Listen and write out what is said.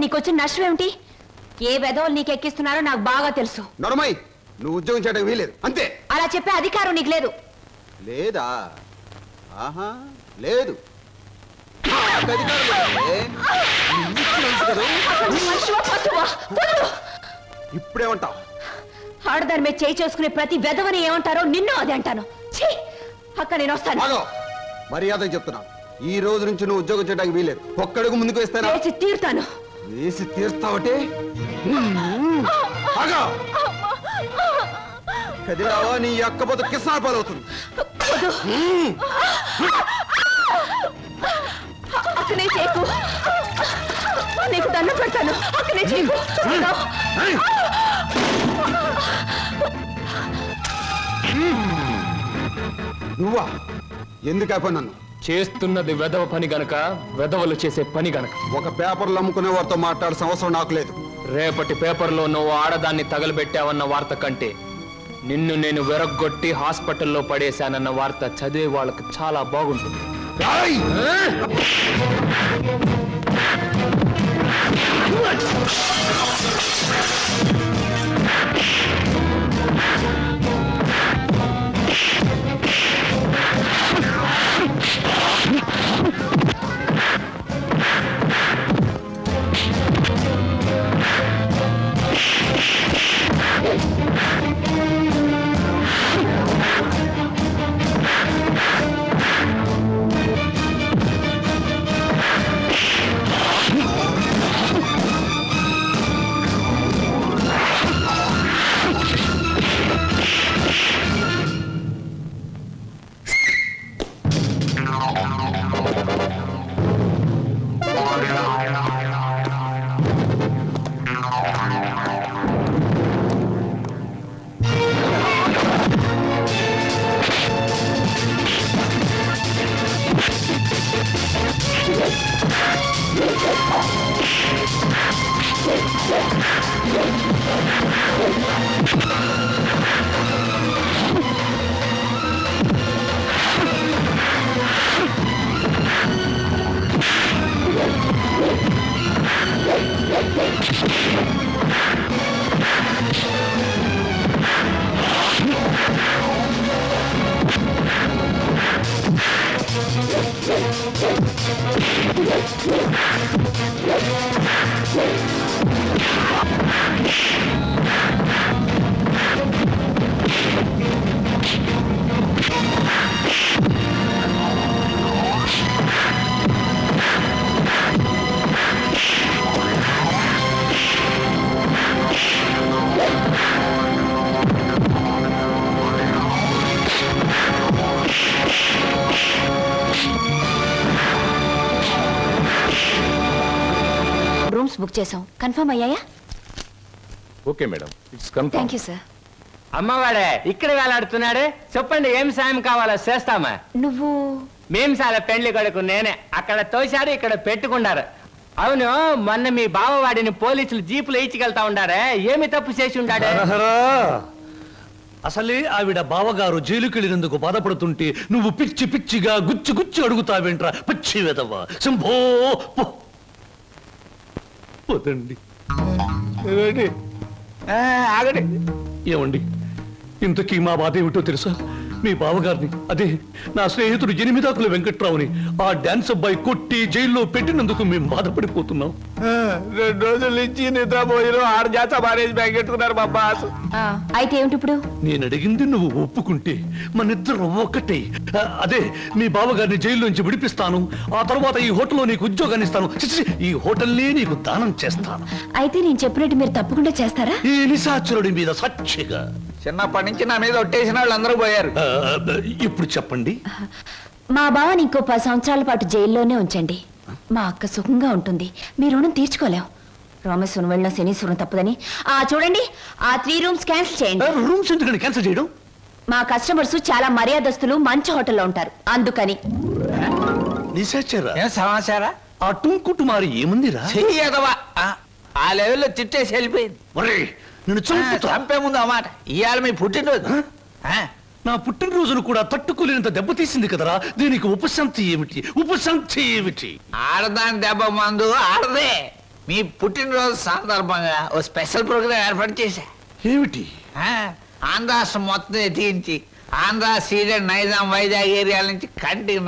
నీకొచ్చిన నష్టం ఏమిటి? ఏ వెధవలు నీకు ఎక్కిస్తున్నారో నాకు బాగా తెలుసు. నరమై, నువ్వు ఉద్యోగం చేయడానికి వీలేదు అంతే. అలా చెప్పే అధికారం నీకు లేదు. లేదా? ఆహా, లేదు. ఇప్పుడేమంటావు? ఆడదాని మీద చేయి చేసుకునే ప్రతి వెధవని ఏమంటారో నిన్ను అదే అంటాను. అక్క నేను వస్తాను. మర్యాద చెప్తున్నాను, ఈ రోజు నుంచి నువ్వు ఉద్యోగం చేయడానికి వీలేదు. ఒక్కడుగు ముందుకు వేస్తాను. వేసి తీరుతాను. వేసి తీరుతావటే? కదిలావా నీ అక్కపోతే కిసాన్ పాలవుతుంది. అక్కనే చేయకు, నీకు దండం పెడతాను. అక్కనే చేయకు. నువ్వా? ఎందుకు అయిపోయి నన్ను చేస్తున్నది వెధవ పని గనక, వెధవలు చేసే పని గనక. ఒక పేపర్లు అమ్ముకునే వారితో మాట్లాడాల్సిన అవసరం నాకు లేదు. రేపటి పేపర్లో నువ్వు ఆడదాన్ని తగలబెట్టావన్న వార్త కంటే నిన్ను నేను వెరగొట్టి హాస్పిటల్లో పడేశానన్న వార్త చదివే వాళ్ళకి చాలా బాగుంటుంది. బుక్ చేసాం, కన్ఫర్మ్ అయ్యాయా? Okay madam, it's confirm. Thank you sir. అమ్మవాడే ఇక్కడ వేలాడుతున్నాడు, చెప్పండి ఏం సాయం కావాలో చేస్తామా. నువ్వు? మేం చాలా పెళ్లి కొడుకు నేనే. అక్కడ తోశారు, ఇక్కడ పెట్టుకున్నారు. అవును, మొన్న మీ బావవాడిని పోలీసులు జీపులు ఇచ్చికెళ్తా ఉండారే, ఏమి తప్పు చేసి ఉండాడే? అసలే ఆవిడ బావగారు జైలుకెళ్ళినందుకు బాధపడుతుంటే నువ్వు పిచ్చి పిచ్చిగా గుచ్చి గుచ్చి అడుగుతావేంట్రా పచ్చి వెదవా. శంభో పోతండి. ఆగండి. ఏమండి, ఇంతకీ మా బాధ ఏమిటో తెలుసా? మీ బావగారిని, అదే నా స్నేహితుడు ఎనిమిదాకుల వెంకట్రావుని ఆ డాన్స్ అబ్బాయి కొట్టి జైల్లో పెట్టినందుకు మేము బాధపడిపోతున్నాం. 2 రోజుల నుంచి నిద్రపోయిన 6 జాత మారేజ్ బ్యాగ్ పెట్టుకున్నారు మా బాస్. అయితే ఏమిటి ఇప్పుడు? నేను అడిగింది నువ్వు ఒప్పుకుంటే మనిద్దరం ఒక్కటే. అదే మీ బావగారిని జైల్లోంచి విడిపిస్తాను, ఆ తర్వాత ఈ హోటల్లో నీకు ఉద్యోగాన్ని ఇస్తాను, ఈ హోటల్నే నీకు దానం చేస్తాను. అయితే నేను చెప్పినట్టు మీరు తప్పకుండా చేస్తారా? ఈ నిశాచరుడి మీద సాక్షిగా. చిన్నప్పటి నుంచి నా మీద ఒట్టేసిన వాళ్ళు అందరూ పోయారు. ఇప్పుడు చెప్పండి. మా బావని ఇంకో 10 సంవత్సరాల పాటు జైల్లోనే ఉంచండి. మా అక్క సుఖంగా ఉంటుంది. మీ రుణం తీర్చుకోలేం. రామేశ్వరం వెళ్ళిన శనీశ్వరం తప్పదని. చూడండి, ఆ 3 రూమ్స్ క్యాన్సిల్ చేయండి. రూమ్స్ ఎందుకని క్యాన్సిల్ చేయడం? మా కస్టమర్స్ చాలా మర్యాదస్తులు, మంచి హోటల్లో ఉంటారు, అందుకని. సమాచారా? ఆ టుంకుటుమారి ఏముందిరా? ఆ లెవెల్లో చిట్టేసి వెళ్ళిపోయింది. నేను చంపే ముందు ఆ మాట. ఇవాళ మీ పుట్టినరోజు. నా పుట్టినరోజును కూడా తట్టుకోలేనంత దెబ్బతీసింది కదరా. దీనికి ఉపశాంతి ఏమిటి? ఉపశాంతి ఏమిటి? ఆడదాని దెబ్బ మందు ఆడదే. మీ పుట్టినరోజు సందర్భంగా ఓ స్పెషల్ ప్రోగ్రాం ఏర్పాటు చేశా. ఏమిటి? ఆంధ్ర రాష్ట్రం మొత్తం ఎత్తించి ఆంధ్ర సీడెడ్ నైజాం వైజాగ్ ఏరియాల నుంచి కంటికి